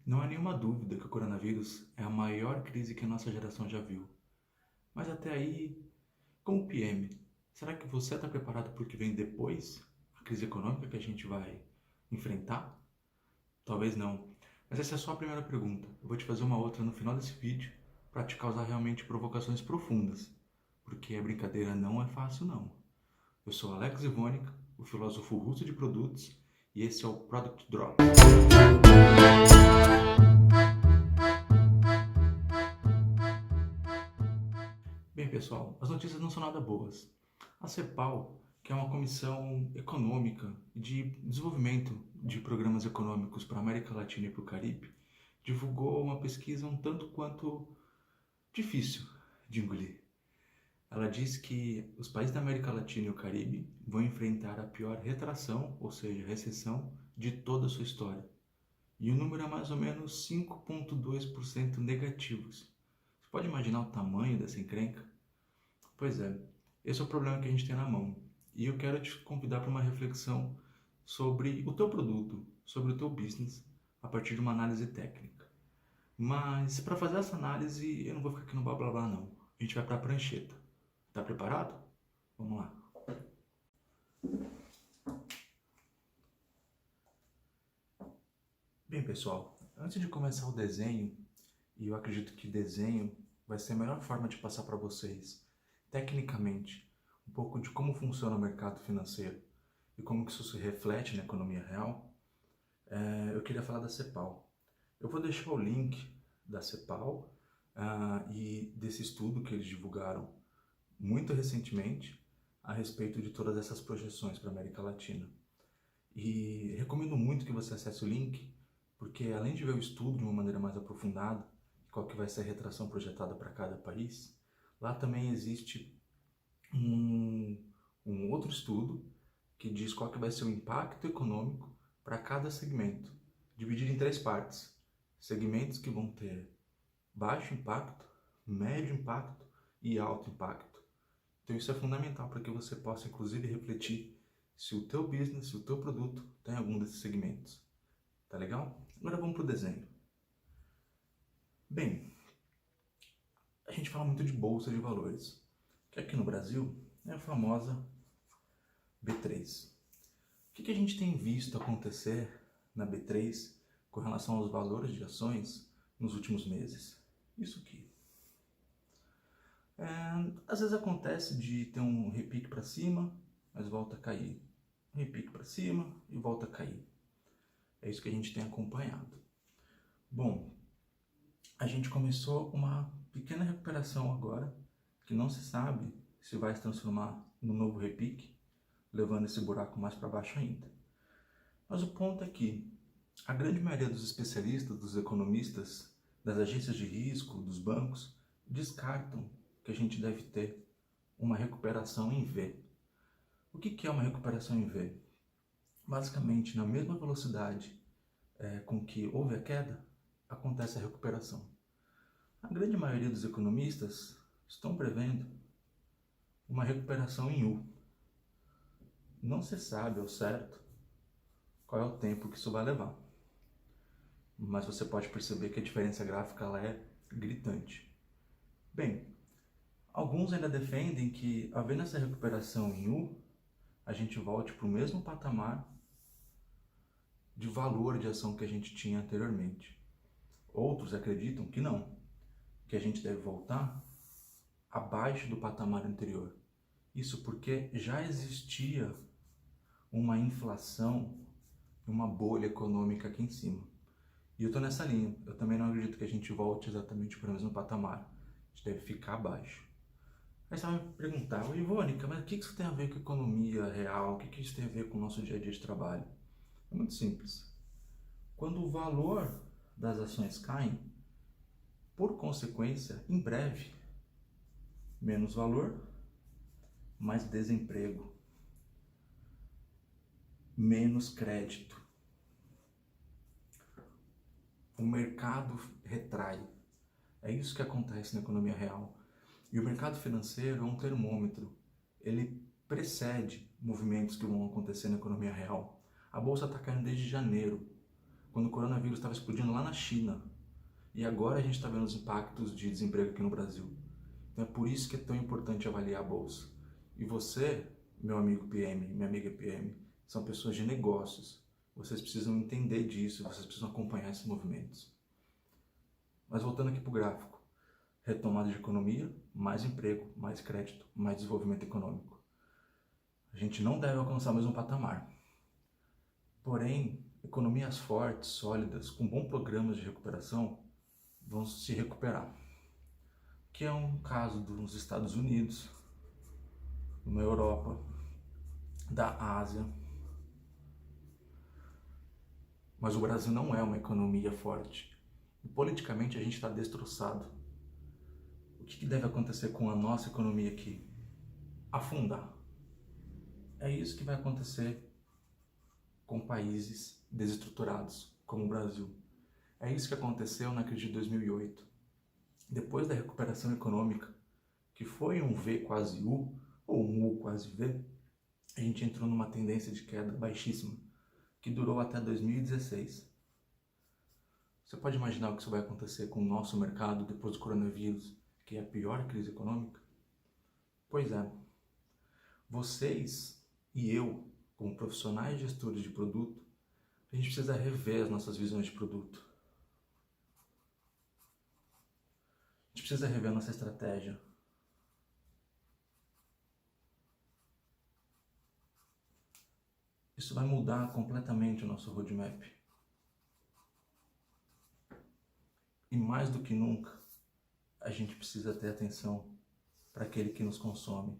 Não há nenhuma dúvida que o coronavírus é a maior crise que a nossa geração já viu. Mas até aí, como PM, será que você está preparado para o que vem depois? A crise econômica que a gente vai enfrentar? Talvez não. Mas essa é só a primeira pergunta. Eu vou te fazer uma outra no final desse vídeo para te causar realmente provocações profundas. Porque a brincadeira não é fácil não. Eu sou Alex Ivonica, o filósofo russo de produtos, e esse é o Product Drop. Bem, pessoal, as notícias não são nada boas. A CEPAL, que é uma comissão econômica de desenvolvimento de programas econômicos para a América Latina e para o Caribe, divulgou uma pesquisa um tanto quanto difícil de engolir. Ela diz que os países da América Latina e o Caribe vão enfrentar a pior retração, ou seja, recessão, de toda a sua história. E o número é mais ou menos 5,2% negativos. Você pode imaginar o tamanho dessa encrenca? Pois é, esse é o problema que a gente tem na mão. E eu quero te convidar para uma reflexão sobre o teu produto, sobre o teu business, a partir de uma análise técnica. Mas para fazer essa análise, eu não vou ficar aqui no blá blá blá não. A gente vai para a prancheta. Tá preparado? Vamos lá. Bem, pessoal, antes de começar o desenho, e eu acredito que desenho vai ser a melhor forma de passar para vocês, tecnicamente, um pouco de como funciona o mercado financeiro e como que isso se reflete na economia real, eu queria falar da CEPAL. Eu vou deixar o link da CEPAL e desse estudo que eles divulgaram muito recentemente a respeito de todas essas projeções para a América Latina. E recomendo muito que você acesse o link, porque além de ver o estudo de uma maneira mais aprofundada, qual que vai ser a retração projetada para cada país, lá também existe um outro estudo que diz qual que vai ser o impacto econômico para cada segmento, dividido em 3 partes. Segmentos que vão ter baixo impacto, médio impacto e alto impacto. Então isso é fundamental para que você possa inclusive refletir se o teu business, se o teu produto tem algum desses segmentos. Tá legal? Agora vamos para o desenho. Bem, a gente fala muito de bolsa de valores, que aqui no Brasil é a famosa B3. O que a gente tem visto acontecer na B3 com relação aos valores de ações nos últimos meses? Isso aqui. Às vezes acontece de ter um repique para cima, mas volta a cair. Um repique para cima e volta a cair. É isso que a gente tem acompanhado. Bom, a gente começou uma pequena recuperação agora, que não se sabe se vai se transformar no novo repique, levando esse buraco mais para baixo ainda. Mas o ponto é que a grande maioria dos especialistas, dos economistas, das agências de risco, dos bancos, descartam que a gente deve ter uma recuperação em V. O que é uma recuperação em V? Basicamente, na mesma velocidade com que houve a queda, acontece a recuperação. A grande maioria dos economistas estão prevendo uma recuperação em U. Não se sabe ao certo qual é o tempo que isso vai levar, mas você pode perceber que a diferença gráfica ela é gritante. Bem, alguns ainda defendem que, havendo essa recuperação em U, a gente volte para o mesmo patamar de valor de ação que a gente tinha anteriormente. Outros acreditam que não, que a gente deve voltar abaixo do patamar anterior. Isso porque já existia uma inflação, uma bolha econômica aqui em cima. E eu estou nessa linha. Eu também não acredito que a gente volte exatamente para o mesmo patamar. A gente deve ficar abaixo. Aí você vai me perguntar, Ivônica, mas o que isso tem a ver com economia real? O que isso tem a ver com o nosso dia a dia de trabalho? É muito simples. Quando o valor das ações cai, por consequência, em breve, menos valor, mais desemprego, menos crédito. O mercado retrai. É isso que acontece na economia real. E o mercado financeiro é um termômetro. Ele precede movimentos que vão acontecer na economia real. A bolsa está caindo desde janeiro. quando o coronavírus estava explodindo lá na China. E agora a gente está vendo os impactos de desemprego aqui no Brasil. Então é por isso que é tão importante avaliar a bolsa. E você, meu amigo PM, minha amiga PM, são pessoas de negócios. Vocês precisam entender disso, vocês precisam acompanhar esses movimentos. Mas voltando aqui para o gráfico. Retomada de economia, mais emprego, mais crédito, mais desenvolvimento econômico. A gente não deve alcançar o mesmo patamar. Porém, economias fortes, sólidas, com bons programas de recuperação, vão se recuperar. Que é um caso dos Estados Unidos, na Europa, da Ásia. Mas o Brasil não é uma economia forte. E politicamente a gente está destroçado. O que deve acontecer com a nossa economia aqui? Afundar. É isso que vai acontecer com países desestruturados, como o Brasil. É isso que aconteceu na crise de 2008. Depois da recuperação econômica, que foi um V quase U, ou um U quase V, a gente entrou numa tendência de queda baixíssima, que durou até 2016. Você pode imaginar o que isso vai acontecer com o nosso mercado depois do coronavírus, que é a pior crise econômica? Pois é. Vocês e eu, como profissionais gestores de produto, a gente precisa rever as nossas visões de produto. A gente precisa rever a nossa estratégia. Isso vai mudar completamente o nosso roadmap. E mais do que nunca, a gente precisa ter atenção para aquele que nos consome,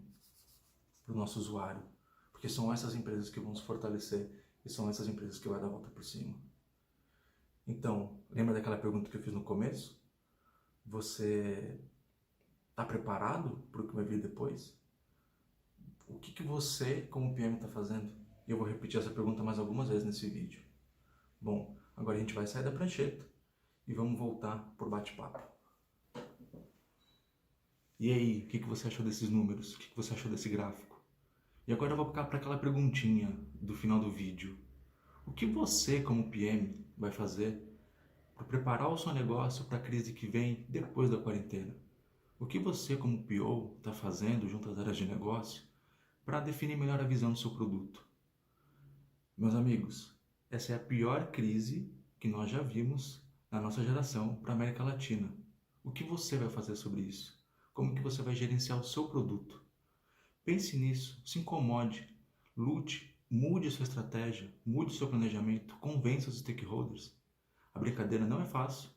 para o nosso usuário. Porque são essas empresas que vão nos fortalecer e são essas empresas que vão dar a volta por cima. Então, lembra daquela pergunta que eu fiz no começo? Você está preparado para o que vai vir depois? O que você, como PM, está fazendo? E eu vou repetir essa pergunta mais algumas vezes nesse vídeo. Bom, agora a gente vai sair da prancheta e vamos voltar por bate-papo. E aí, o que você achou desses números? O que você achou desse gráfico? E agora eu vou ficar para aquela perguntinha do final do vídeo. O que você, como PM, vai fazer para preparar o seu negócio para a crise que vem depois da quarentena? O que você, como PO, está fazendo junto às áreas de negócio para definir melhor a visão do seu produto? Meus amigos, essa é a pior crise que nós já vimos na nossa geração para a América Latina. O que você vai fazer sobre isso? Como que você vai gerenciar o seu produto? Pense nisso, se incomode, lute, mude a sua estratégia, mude o seu planejamento, convença os stakeholders. A brincadeira não é fácil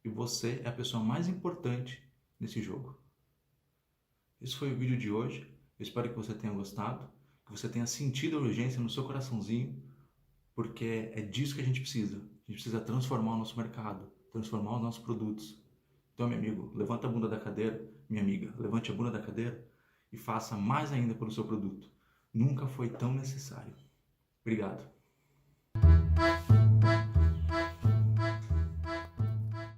e você é a pessoa mais importante nesse jogo. Esse foi o vídeo de hoje. Eu espero que você tenha gostado, que você tenha sentido a urgência no seu coraçãozinho, porque é disso que a gente precisa. A gente precisa transformar o nosso mercado, transformar os nossos produtos. Então, meu amigo, levanta a bunda da cadeira, minha amiga, levante a bunda da cadeira e faça mais ainda pelo seu produto. Nunca foi tão necessário. Obrigado.